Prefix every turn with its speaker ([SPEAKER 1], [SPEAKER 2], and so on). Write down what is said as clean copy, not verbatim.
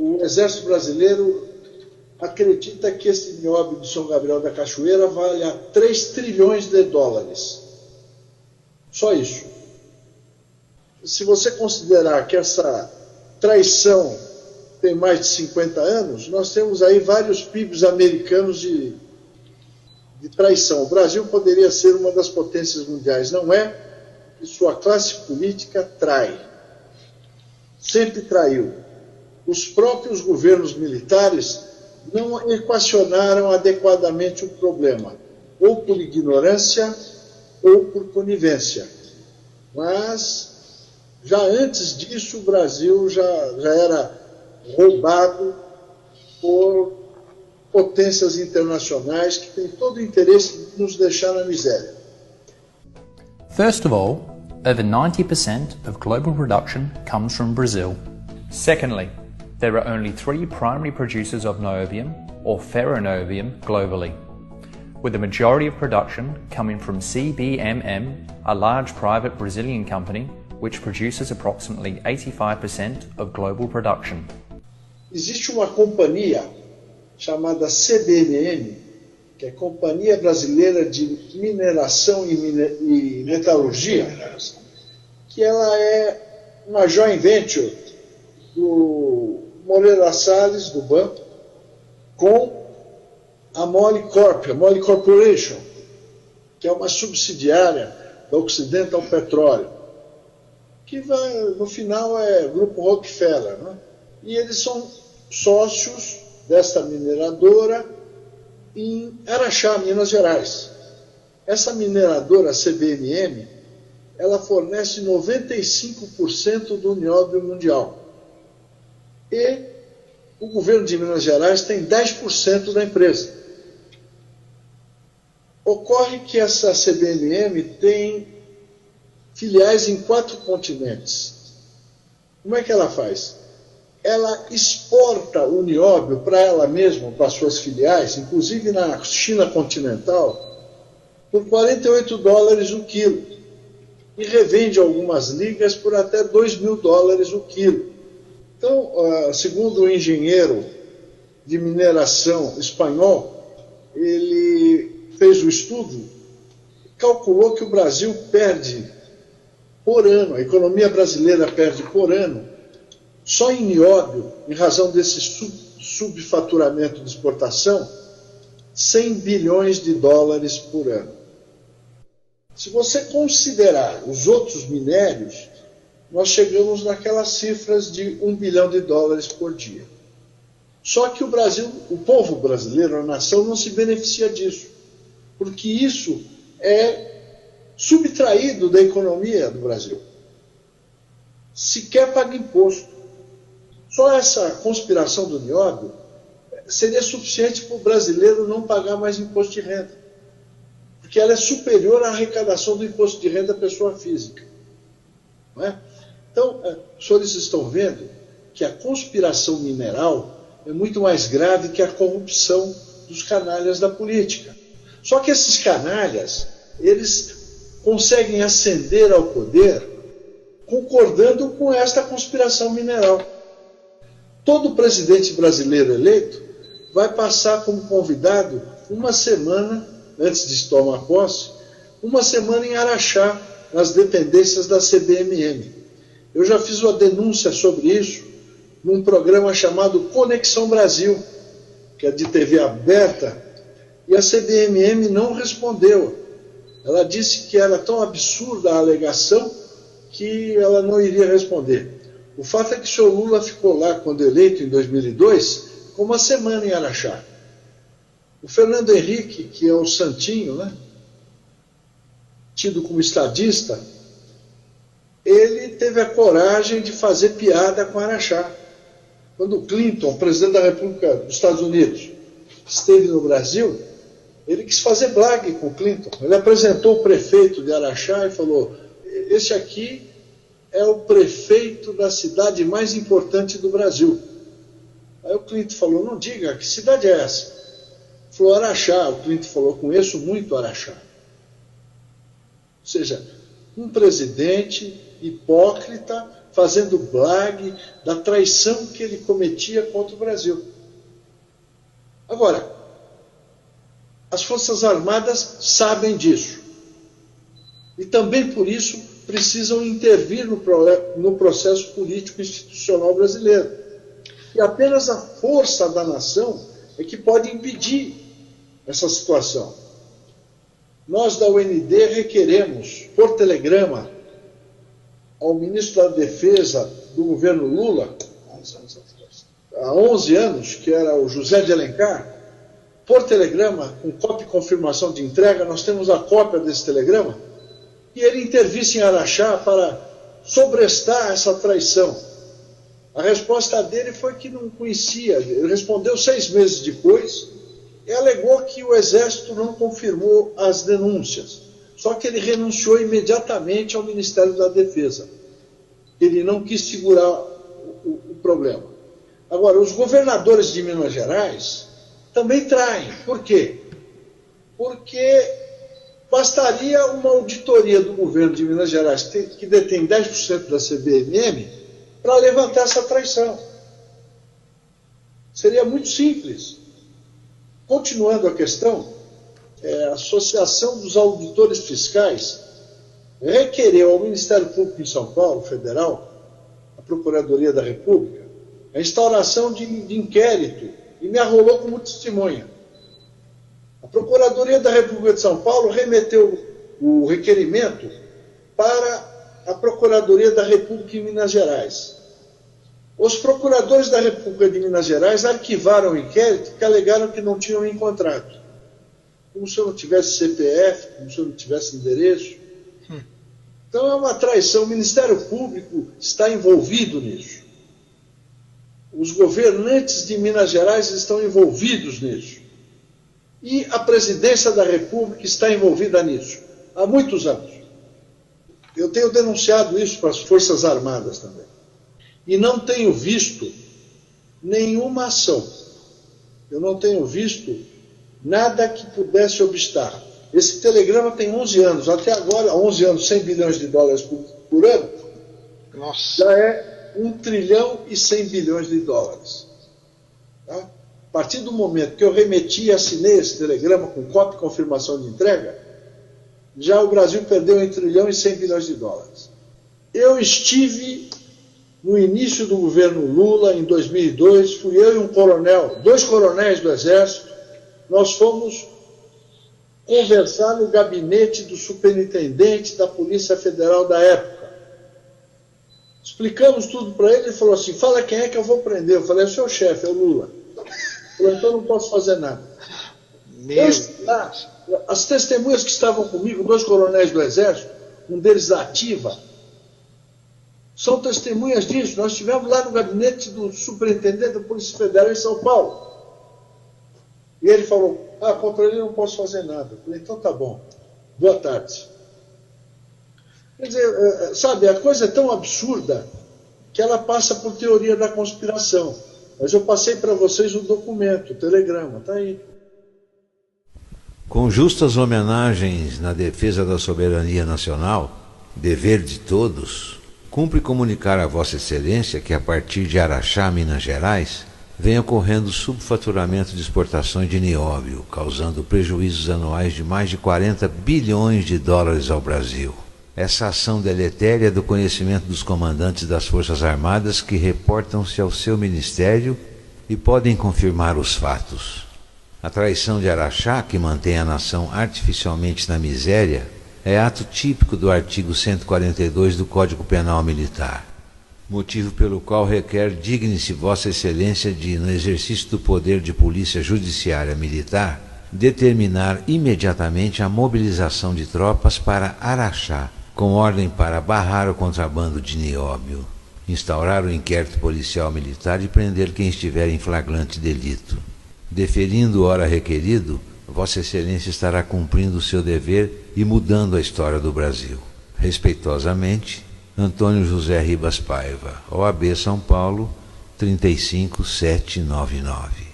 [SPEAKER 1] o Exército Brasileiro acredita que esse nióbio do São Gabriel da Cachoeira vale a 3 trilhões de dólares. Só isso. Se você considerar que essa traição tem mais de 50 anos, nós temos aí vários PIBs americanos de traição. O Brasil poderia ser uma das potências mundiais, não é? E sua classe política trai. Sempre traiu. Os próprios governos militares não equacionaram adequadamente o problema, ou por ignorância ou por conivência. Mas, já antes disso, o Brasil já era roubado por potências internacionais que têm todo o interesse de nos deixar na miséria.
[SPEAKER 2] First of all, over 90% of global production comes from Brazil.
[SPEAKER 3] Secondly, there are only 3 primary producers of niobium or ferroniobium globally, with the majority of production coming from CBMM, a large private Brazilian company which produces approximately 85% of global production.
[SPEAKER 1] Existe uma companhia chamada CBMM, que é Companhia Brasileira de Mineração e Metalurgia, que ela é uma joint venture do Moreira Salles, do banco, com a Mole Corp, a Mole Corporation, que é uma subsidiária da Occidental Petroleum, que no final é Grupo Rockefeller, né? E eles são sócios desta mineradora em Araxá, Minas Gerais. Essa mineradora, a CBMM, ela fornece 95% do nióbio mundial. E o governo de Minas Gerais tem 10% da empresa. Ocorre que essa CBMM tem filiais em 4 continentes. Como é que ela faz? Ela exporta o nióbio para ela mesma, para suas filiais, inclusive na China continental, por $48 o quilo. E revende algumas ligas por até $2.000 o quilo. Então, segundo o engenheiro de mineração espanhol, ele fez o estudo, calculou que o Brasil perde por ano, a economia brasileira perde por ano, só em nióbio, em razão desse subfaturamento de exportação, 100 bilhões de dólares por ano. Se você considerar os outros minérios, nós chegamos naquelas cifras de $1 bilhão por dia. Só que o Brasil, o povo brasileiro, a nação, não se beneficia disso, porque isso é subtraído da economia do Brasil. Sequer paga imposto. Só essa conspiração do nióbio seria suficiente para o brasileiro não pagar mais imposto de renda, porque ela é superior à arrecadação do imposto de renda da pessoa física. Não é? Então, os senhores estão vendo que a conspiração mineral é muito mais grave que a corrupção dos canalhas da política. Só que esses canalhas, eles conseguem ascender ao poder concordando com esta conspiração mineral. Todo presidente brasileiro eleito vai passar como convidado uma semana, antes de tomar posse, uma semana em Araxá, nas dependências da CBMM. Eu já fiz uma denúncia sobre isso num programa chamado Conexão Brasil, que é de TV aberta, e a CBMM não respondeu. Ela disse que era tão absurda a alegação que ela não iria responder. O fato é que o senhor Lula ficou lá, quando eleito, em 2002, com uma semana em Araxá. O Fernando Henrique, que é o santinho, né, tido como estadista, ele teve a coragem de fazer piada com Araxá. Quando o Clinton, presidente da República dos Estados Unidos, esteve no Brasil, ele quis fazer blague com o Clinton. Ele apresentou o prefeito de Araxá e falou: esse aqui é o prefeito da cidade mais importante do Brasil. Aí o Clinton falou: não diga, que cidade é essa? Ele falou: Araxá. O Clinton falou: conheço muito Araxá. Ou seja, um presidente hipócrita fazendo blague da traição que ele cometia contra o Brasil. Agora, as Forças Armadas sabem disso. E também por isso precisam intervir no processo político institucional brasileiro. E apenas a força da nação é que pode impedir essa situação. Nós da UND requeremos, por telegrama, ao ministro da Defesa do governo Lula, há 11 anos, que era o José de Alencar, por telegrama, com cópia e confirmação de entrega, nós temos a cópia desse telegrama, e ele intervisse em Araxá para sobrestar essa traição. A resposta dele foi que não conhecia. Ele respondeu 6 meses depois e alegou que o Exército não confirmou as denúncias. Só que ele renunciou imediatamente ao Ministério da Defesa. Ele não quis segurar o problema. Agora, os governadores de Minas Gerais também traem. Por quê? Porque bastaria uma auditoria do governo de Minas Gerais, que detém 10% da CBMM, para levantar essa traição. Seria muito simples. Continuando a questão, a Associação dos Auditores Fiscais requereu ao Ministério Público em São Paulo, federal, a Procuradoria da República, a instauração de inquérito e me arrolou como testemunha. A Procuradoria da República de São Paulo remeteu o requerimento para a Procuradoria da República em Minas Gerais. Os procuradores da República de Minas Gerais arquivaram o inquérito porque alegaram que não tinham encontrado. Como se eu não tivesse CPF, como se eu não tivesse endereço. Então é uma traição. O Ministério Público está envolvido nisso. Os governantes de Minas Gerais estão envolvidos nisso. E a Presidência da República está envolvida nisso há muitos anos. Eu tenho denunciado isso para as Forças Armadas também. E não tenho visto nenhuma ação. Eu não tenho visto nada que pudesse obstar. Esse telegrama tem 11 anos. Até agora, 11 anos, 100 bilhões de dólares por ano.
[SPEAKER 4] Nossa.
[SPEAKER 1] Já é 1 trilhão e 100 bilhões de dólares. Tá? A partir do momento que eu remeti e assinei esse telegrama com cópia e confirmação de entrega, já o Brasil perdeu 1 trilhão e 100 bilhões de dólares. Eu estive no início do governo Lula, em 2002, fui eu e um coronel, 2 coronéis do Exército, nós fomos conversar no gabinete do superintendente da Polícia Federal da época. Explicamos tudo para ele, ele falou assim, fala quem é que eu vou prender. Eu falei, é o seu chefe, é o Lula. Ele falou, então não posso fazer nada. As testemunhas que estavam comigo, 2 coronéis do Exército, um deles da Ativa, são testemunhas disso. Nós estivemos lá no gabinete do superintendente da Polícia Federal em São Paulo. E ele falou, contra ele não posso fazer nada. Eu falei, então tá bom, boa tarde. Quer dizer, sabe, a coisa é tão absurda que ela passa por teoria da conspiração. Mas eu passei para vocês o documento, o telegrama, está aí.
[SPEAKER 5] Com justas homenagens na defesa da soberania nacional, dever de todos, cumpre comunicar a Vossa Excelência que a partir de Araxá, Minas Gerais, vem ocorrendo subfaturamento de exportações de nióbio, causando prejuízos anuais de mais de 40 bilhões de dólares ao Brasil. Essa ação deletéria é do conhecimento dos comandantes das Forças Armadas que reportam-se ao seu ministério e podem confirmar os fatos. A traição de Araxá, que mantém a nação artificialmente na miséria, é ato típico do artigo 142 do Código Penal Militar, motivo pelo qual requer digne-se Vossa Excelência de, no exercício do poder de polícia judiciária militar, determinar imediatamente a mobilização de tropas para Araxá, com ordem para barrar o contrabando de nióbio, instaurar o inquérito policial militar e prender quem estiver em flagrante delito. Deferindo hora requerido, Vossa Excelência estará cumprindo o seu dever e mudando a história do Brasil. Respeitosamente, Antônio José Ribas Paiva, OAB São Paulo, 35799.